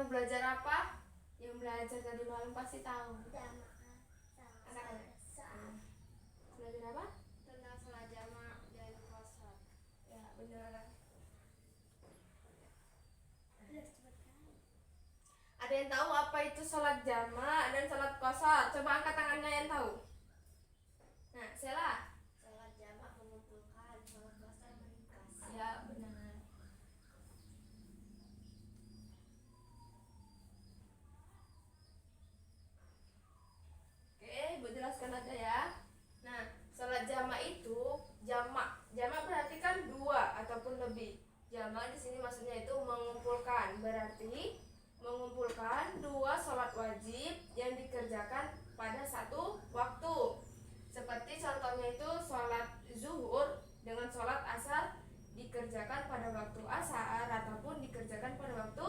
belajar apa? Yang belajar tadi malam pasti tahu. Belajar apa? Tentang sholat jamak dan qashar. Ya, benar. Ada yang tahu apa itu sholat jamak dan sholat qashar? Coba angkat tangannya yang tahu. Nah, Sela. Sholat jamak mengumpulkan, sholat qashar meringkas. Ya, benar. Oke, Ibu jelaskan aja ya. Nah, sholat jamak itu jamak. Jamak berarti kan dua ataupun lebih. Jamak di sini maksudnya itu mengumpulkan. Berarti mengumpulkan dua sholat wajib yang dikerjakan pada satu waktu. Seperti contohnya itu sholat zuhur dengan sholat asar dikerjakan pada waktu asar ataupun dikerjakan pada waktu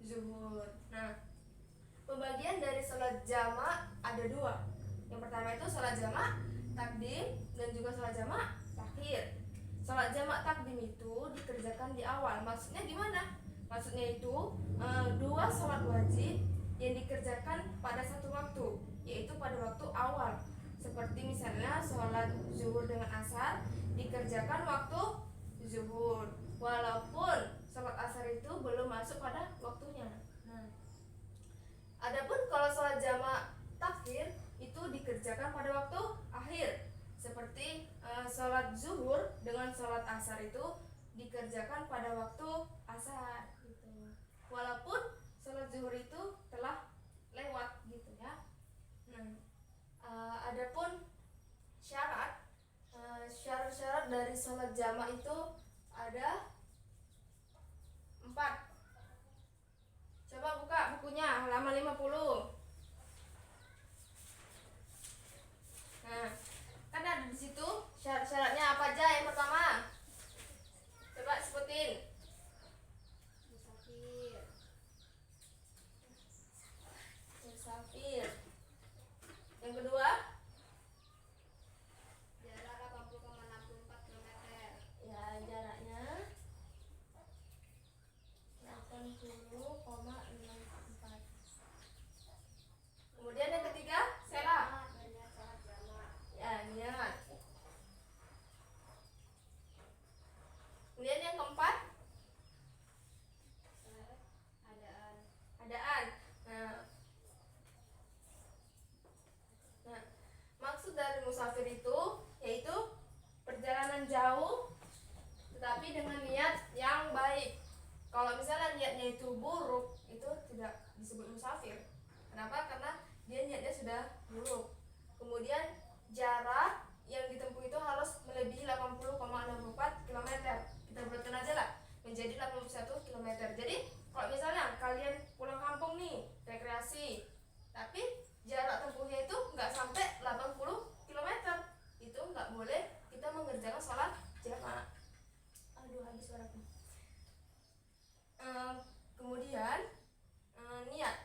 zuhur. Nah, pembagian dari sholat jamak ada dua. Yang pertama itu sholat jamak takdim dan juga sholat jamak takhir. Sholat jamak takdim itu dikerjakan di awal. Maksudnya gimana? Maksudnya itu dua sholat wajib yang dikerjakan pada satu waktu, yaitu pada waktu awal. Seperti misalnya sholat zuhur dengan asar dikerjakan waktu zuhur, walaupun sholat asar itu belum masuk pada waktunya. Nah, adapun kalau sholat jamak takhir itu dikerjakan pada waktu akhir. Seperti sholat zuhur dengan sholat asar itu dikerjakan pada waktu asar gitu. Walaupun sholat zuhur itu telah lewat gitu ya. Nah, adapun syarat-syarat dari sholat jamak itu ada 4. Coba buka bukunya halaman 50. Nah, kan ada di situ syarat-syaratnya apa aja. Yang pertama, coba sebutin. Musafir. Musafir. Yang kedua, Jarak 80,64 km. ya jaraknya 80,64. Kemudian yang ketiga, Sela. Banyak sholat jamak. Ya, niat. Kemudian yang keempat, adaan. Nah, maksud dari musafir itu yaitu perjalanan jauh tetapi dengan niat yang baik. Kalau misalnya niatnya itu buruk, itu tidak disebut musafir. Kenapa? Karena dia niatnya sudah buruk. Kemudian jarak yang ditempuh itu harus melebihi 80,64 km. Kita bulatkan aja lah menjadi 81 km. Jadi kalau misalnya kalian pulang kampung nih, rekreasi, tapi jarak tempuhnya itu nggak sampai 80 km, itu nggak boleh kita mengerjakan sholat jamak. Aduh, habis suaraku. Kemudian niat.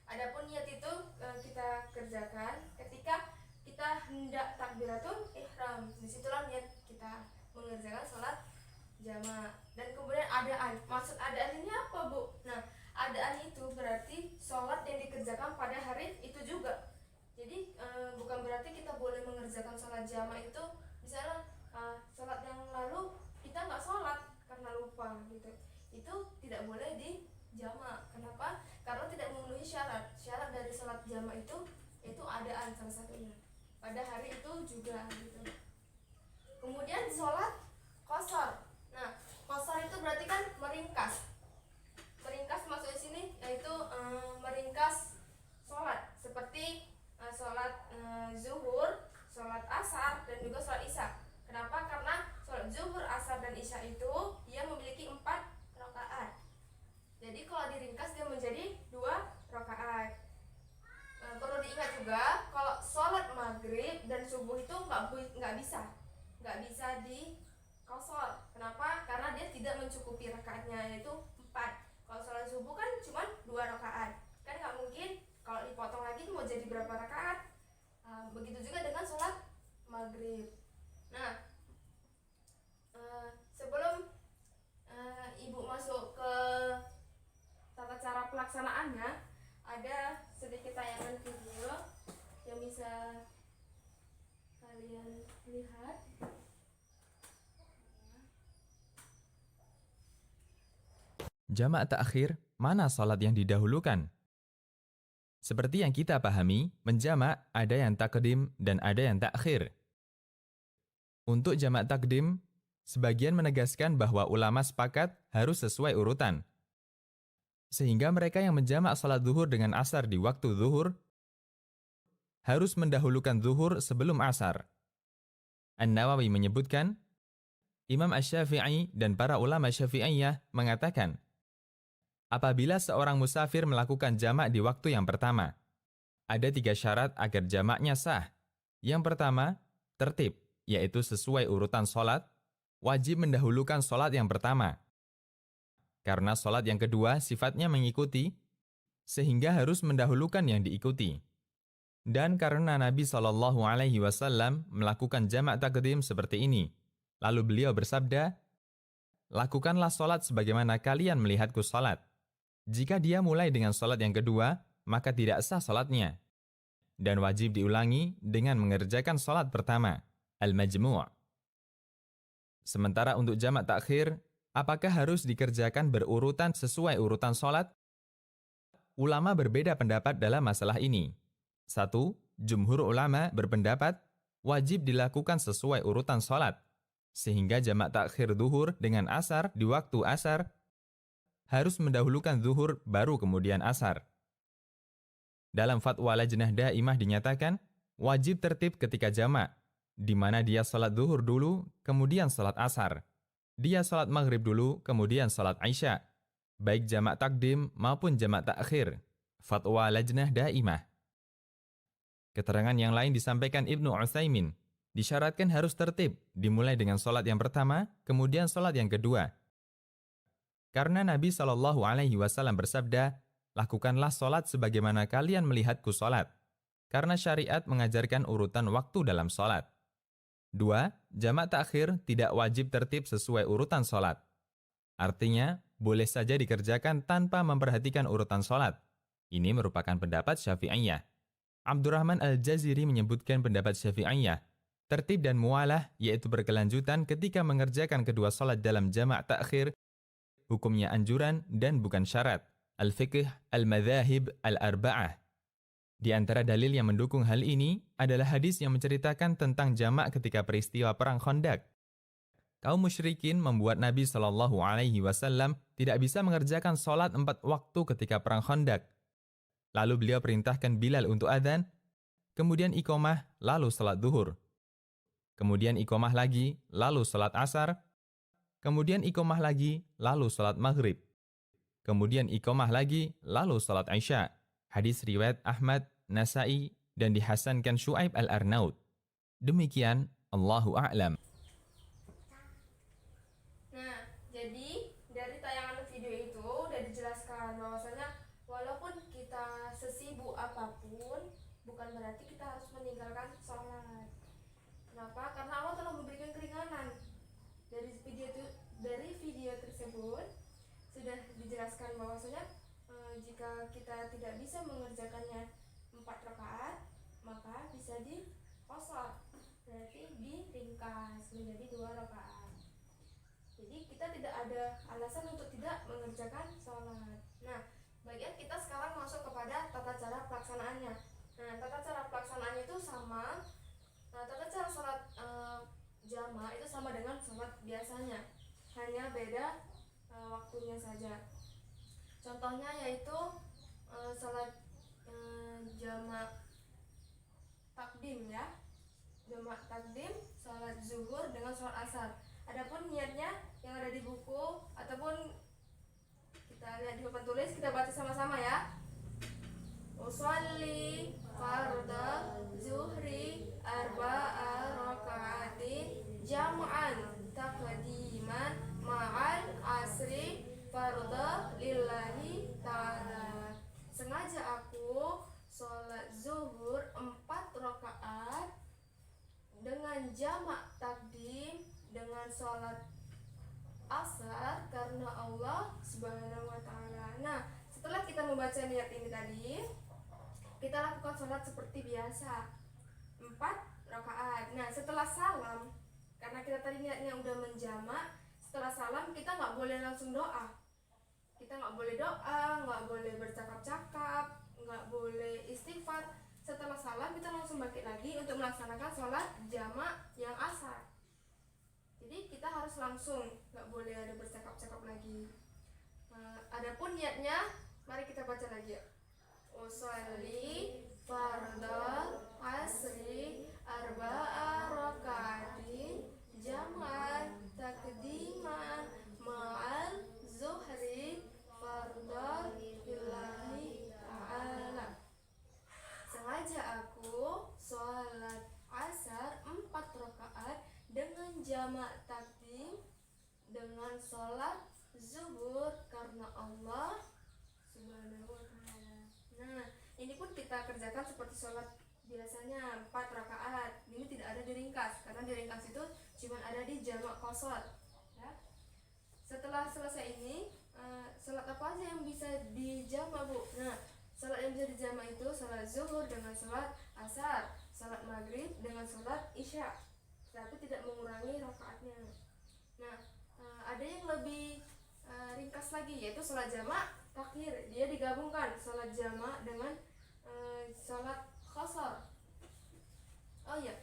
Adapun niat itu kita kerjakan ketika kita hendak takbiratul ihram. Disitulah niat kita mengerjakan sholat jamak. Dan kemudian adaan. Maksud adaan ini apa, Bu? Nah, adaan itu berarti sholat yang dikerjakan pada hari itu juga. Jadi bukan berarti kita boleh mengerjakan sholat jamak itu misalnya sholat yang lalu kita nggak sholat karena lupa gitu. Itu tidak boleh di jamak. Kenapa? Karena tidak memenuhi syarat. Syarat dari sholat jamak itu adaan salah satunya. Pada hari itu juga gitu. Kemudian sholat qashar. Nah, qashar itu berarti kan meringkas. Meringkas maksudnya sini yaitu meringkas sholat seperti sholat zuhur, sholat asar dan juga sholat isya. Kenapa? Karena sholat zuhur, asar dan isya itu dia memiliki 4 rakaat. Jadi kalau diringkas dia menjadi 2 rakaat. Perlu diingat juga kalau sholat maghrib dan subuh itu nggak bisa di qashar. Jamak takhir, mana salat yang didahulukan? Seperti yang kita pahami, menjamak ada yang takdim dan ada yang takhir. Untuk jamak takdim, sebagian menegaskan bahwa ulama sepakat harus sesuai urutan. Sehingga mereka yang menjamak salat zuhur dengan asar di waktu zuhur harus mendahulukan zuhur sebelum asar. An-Nawawi menyebutkan, Imam Asy-Syafi'i dan para ulama Syafi'iyah mengatakan, apabila seorang musafir melakukan jamak di waktu yang pertama, ada 3 syarat agar jamaknya sah. Yang pertama, tertib, yaitu sesuai urutan sholat, wajib mendahulukan sholat yang pertama. Karena sholat yang kedua sifatnya mengikuti, sehingga harus mendahulukan yang diikuti. Dan karena Nabi SAW melakukan jamak takdim seperti ini, lalu beliau bersabda, lakukanlah sholat sebagaimana kalian melihatku sholat. Jika dia mulai dengan sholat yang kedua, maka tidak sah sholatnya. Dan wajib diulangi dengan mengerjakan sholat pertama, al-majmu'. Sementara untuk jamak takhir, apakah harus dikerjakan berurutan sesuai urutan sholat? Ulama berbeda pendapat dalam masalah ini. 1. Jumhur ulama berpendapat wajib dilakukan sesuai urutan sholat, sehingga jamak takhir zuhur dengan asar di waktu asar harus mendahulukan zuhur baru kemudian asar. Dalam fatwa Lajnah Daimah dinyatakan wajib tertib ketika jamak, di mana dia salat zuhur dulu, kemudian salat asar. Dia salat maghrib dulu, kemudian salat isya, baik jamak takdim maupun jamak takhir. Fatwa Lajnah Daimah. Keterangan yang lain disampaikan Ibnu Utsaimin, disyaratkan harus tertib, dimulai dengan salat yang pertama, kemudian salat yang kedua. Karena Nabi SAW bersabda, lakukanlah salat sebagaimana kalian melihatku salat. Karena syariat mengajarkan urutan waktu dalam salat. 2. Jamak takhir tidak wajib tertib sesuai urutan salat. Artinya, boleh saja dikerjakan tanpa memperhatikan urutan salat. Ini merupakan pendapat Syafi'iyah. Abdurrahman Al-Jaziri menyebutkan pendapat Syafi'iyah. Tertib dan mualah, yaitu berkelanjutan ketika mengerjakan kedua salat dalam jamak takhir, hukumnya anjuran dan bukan syarat. Al-Fiqh Al-Madzahib Al-Arba'ah. Di antara dalil yang mendukung hal ini adalah hadis yang menceritakan tentang jamak ketika peristiwa Perang Khandaq. Kaum musyrikin membuat Nabi SAW tidak bisa mengerjakan sholat 4 waktu ketika Perang Khandaq. Lalu beliau perintahkan Bilal untuk adzan, kemudian iqamah, lalu salat zuhur. Kemudian iqamah lagi, lalu salat asar. Kemudian iqamah lagi, lalu salat maghrib. Kemudian iqamah lagi, lalu salat isya. Hadis riwayat Ahmad, Nasa'i, dan dihasankan Syu'aib Al-Arnaud. Demikian, Allahu a'lam. Nah, jadi dari tayangan video itu udah dijelaskan bahwasanya walaupun kita sesibuk apapun, bukan berarti kita harus meninggalkan sholat. Kenapa? Karena Allah telah memberikan keringanan. Dari video tersebut sudah dijelaskan bahwasanya jika kita tidak bisa mengerjakannya 4 rakaat, maka bisa diqashar, berarti diringkas menjadi 2 rakaat. Jadi kita tidak ada alasan untuk tidak mengerjakan sholat. Nah, bagian kita sekarang masuk kepada tata cara pelaksanaannya. Nah, tata cara pelaksanaannya itu sama. Nah, tata cara sholat jamaah itu sama dengan sholat biasanya, hanya beda waktunya saja. Contohnya yaitu sholat jamaah takdim ya, jamaah takdim, sholat zuhur dengan sholat asar. Adapun niatnya yang ada di buku ataupun kita lihat di papan tulis, kita baca sama-sama ya. Usolli fardha zuhri arba'a raka'atin jam'an taqdiman ma'al asri fardha lillahi ta'ala. Sengaja aku sholat zuhur 4 rakaat dengan jamak takdim dengan sholat asar karena Allah Subhanahu wa ta'ala. Nah, setelah kita membaca niat ini tadi, kita lakukan sholat seperti biasa 4 rakaat. Nah, setelah salam, karena kita tadi niatnya udah menjamak, setelah salam kita nggak boleh langsung doa. kita nggak boleh doa, nggak boleh bercakap-cakap, nggak boleh istighfar. Setelah salam kita langsung bangkit lagi untuk melaksanakan sholat jamak yang asar. Jadi kita harus langsung, nggak boleh ada bercakap-cakap lagi. Adapun niatnya, mari kita baca lagi ya. Usolli fardal asri arba'a raka'atin jam'an takdiman ma'al zuhri fardal lillahi ta'ala. Sengaja aku sholat asar 4 rakaat dengan jamak takdim dengan sholat zuhur karena Allah Subhanahu wa ta'ala. Nah, ini pun kita kerjakan seperti sholat biasanya 4 rakaat. Ini tidak ada diringkas, karena diringkas itu cuma ada di jamak qasar. Ya. Setelah selesai ini, sholat apa aja yang bisa dijamak, Bu? Nah, sholat yang bisa dijamak itu sholat zuhur dengan sholat asar, sholat maghrib dengan sholat isya, tapi tidak mengurangi rakaatnya. Nah, ada yang lebih ringkas lagi, yaitu sholat jamak takhir. Dia digabungkan sholat jamak dengan sholat qasar. Oh iya,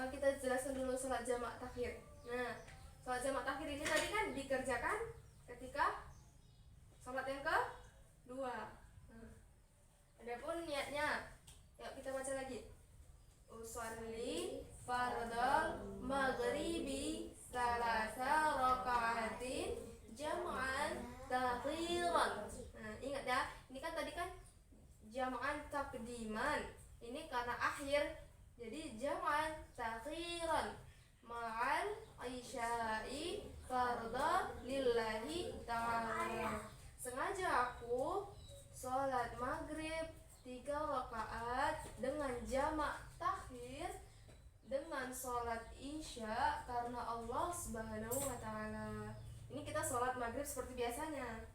kita jelaskan dulu sholat jamak takhir. Nah, sholat jamak takhir ini tadi kan dikerjakan ketika sholat yang kedua. Adapun niatnya, yuk kita baca lagi. Usolli fardal maghribi salasa raka'atin jam'an takhiran. Nah, ingat ya, ini kan tadi kan jam'an takdiman. Ini karena akhir, jadi jam'an takhiran ma'al isya'i fardal lillahi ta'ala. Sengaja aku sholat maghrib 3 rakaat dengan jamak takhir dengan sholat isya karena Allah Subhanahu wa ta'ala. Ini kita sholat maghrib seperti biasanya.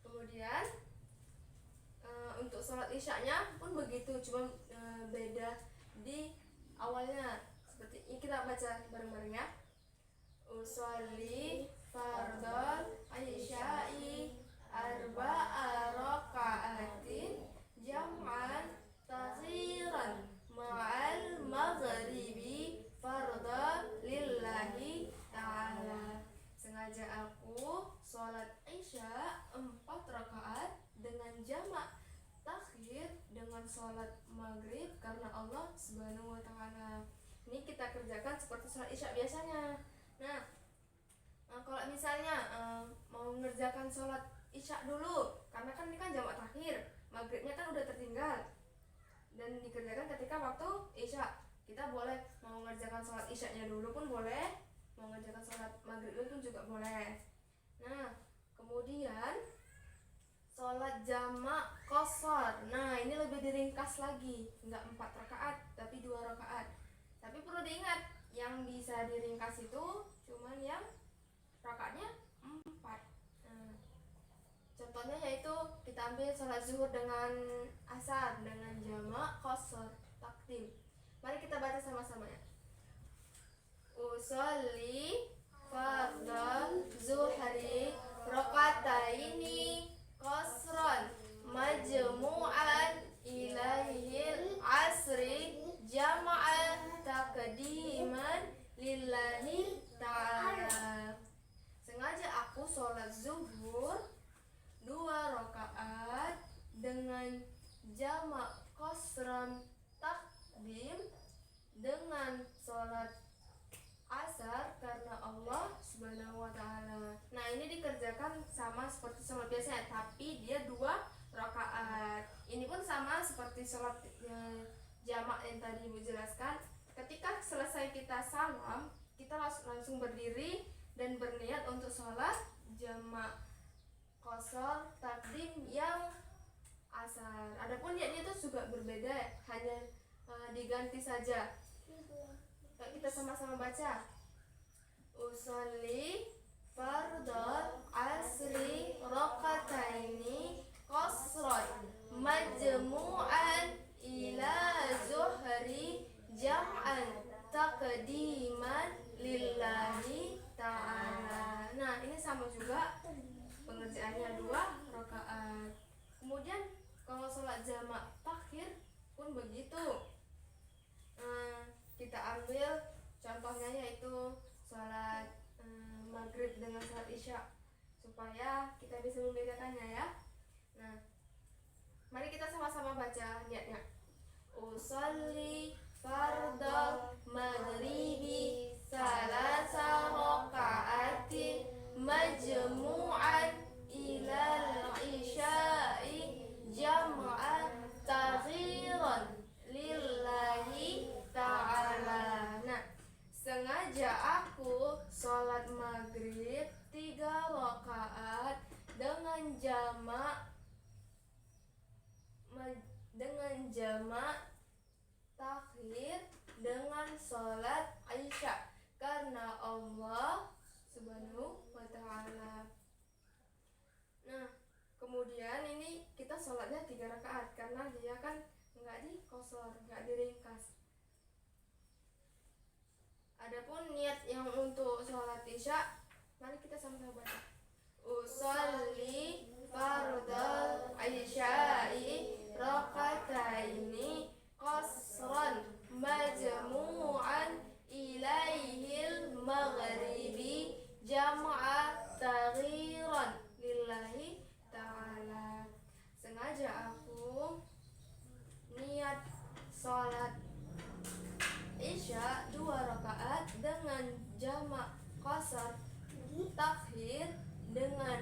Kemudian untuk sholat isyanya pun begitu, cuma beda di awalnya. Seperti ini kita baca bareng-bareng ya. Usolli fardal isya'i arba'a raka'atin jam'an takhiran ma'al maghribi fardal lillahi ta'ala. Sengaja aku sholat isya 4 rakaat dengan jamak takhir dengan sholat maghrib karena Allah Subhanahu wa ta'ala. Ini kita kerjakan seperti sholat isya biasanya. Nah, kalau misalnya mau mengerjakan sholat isya dulu, karena kan ini kan jamak takhir, maghribnya kan udah tertinggal dan dikerjakan ketika waktu isya, kita boleh mau mengerjakan sholat isyanya dulu pun boleh, mau mengerjakan sholat maghrib dulu pun juga boleh. Nah, kemudian sholat jamak qasar. Nah, ini lebih diringkas lagi, enggak 4 rakaat tapi 2 rakaat. Tapi perlu diingat, yang bisa diringkas itu cuman yang rakaatnya 4. Nah, contohnya yaitu kita ambil sholat zuhur dengan asar dengan jamak qasar takdim. Mari kita baca sama-sama ya. Usolli fardal zuhri rakataini qasran majmu'an ilaihil asri jama'an takdiman lillahi ta'ala. Sengaja aku sholat zuhur 2 rakaat dengan jamak qasran takdim dengan sholat asar karena Allah Subhanahu wa ta'ala. Nah, ini dikerjakan sama seperti sholat biasanya, tapi dia 2 rakaat. Ini pun sama seperti sholat jamak yang tadi Ibu jelaskan. Ketika selesai kita salam, kita langsung berdiri dan berniat untuk sholat jamak qasar takdim yang asar. Adapun niatnya itu juga berbeda, hanya diganti saja. Kita sama-sama baca. Usolli fardal asri rakataini qasran majmu'an ila zuhri jam'an takdiman lillahi ta'ala. Nah, ini sama juga pengerjaannya 2 rakaat. Kemudian kalau sholat jamak takhir pun begitu. Kita ambil contohnya yaitu sholat maghrib dengan sholat isya supaya kita bisa membedakannya ya. Nah, mari kita sama-sama baca niatnya. Usolli fardal maghribi salasa raka'atin majmu'an ilal isya'i jam'an taghiran lillahi ta'ala. Nah, sengaja aku sholat maghrib 3 rakaat dengan jamak takhir dengan sholat isya karena Allah Subhanahu wa ta'ala. Nah, kemudian ini kita sholatnya 3 rakaat karena dia kan nggak dikosor, nggak diringkas. Adapun niat yang untuk sholat isya, mari kita sama-sama baca. Usolli fardal isya'i rakataini qasran majmu'an ilaihil maghribi jam'a taghiran lillahi ta'ala. Sengaja aku niat sholat isya 2 rakaat dengan jamak qasar takhir dengan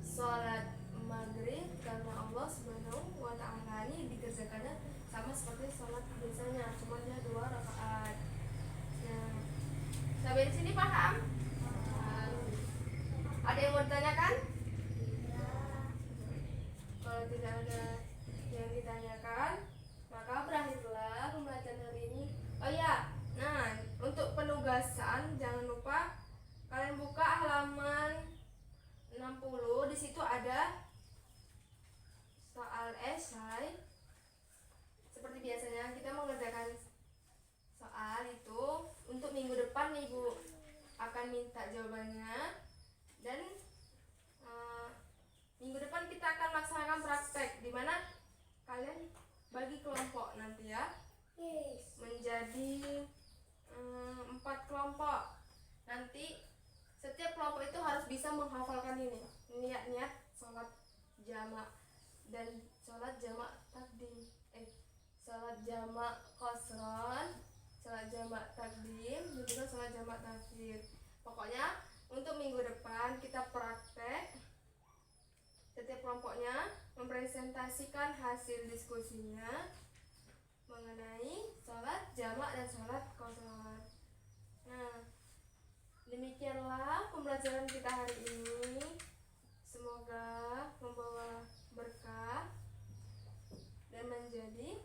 sholat maghrib karena Allah Subhanahu wa ta'ala. Ini dikerjakannya sama seperti sholat biasanya, cuma dia 2 rakaat. Nah, sampai di sini paham? Ada yang mau ditanyakan? Kalau tidak ada yang ditanyakan, maka berakhirlah pembelajaran hari ini. Oh ya, nah untuk penugasan jangan lupa kalian buka halaman 60. Di situ ada soal esai. Seperti biasanya kita mengerjakan soal itu untuk minggu depan Ibu akan minta jawabannya, dan minggu depan kita akan melaksanakan praktek di mana kalian bagi kelompok nanti ya. Menjadi 4 kelompok. Nanti setiap kelompok itu harus bisa menghafalkan ini niat-niat sholat jamak dan sholat jamak takdim, sholat jamak qasron, sholat jamak takdim, dan juga sholat jamak takhir. Pokoknya untuk minggu depan kita praktek, setiap kelompoknya mempresentasikan hasil diskusinya mengenai sholat jamak dan sholat qasron. Nah, demikianlah pembelajaran kita hari ini. Semoga membawa berkah dan menjadi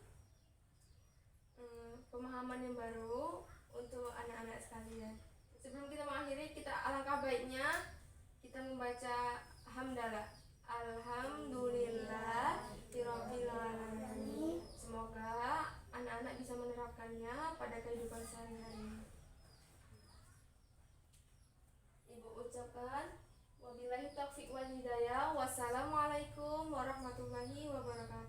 pemahaman yang baru untuk anak-anak sekalian. Sebelum kita mengakhiri, kita alangkah baiknya kita membaca hamdalah. Alhamdulillah rabbil alamin. Semoga anak-anak bisa menerapkannya pada kehidupan sehari-hari. Ibu ucapkan wabillahi taufiq wal hidayah. Wassalamualaikum warahmatullahi wabarakatuh.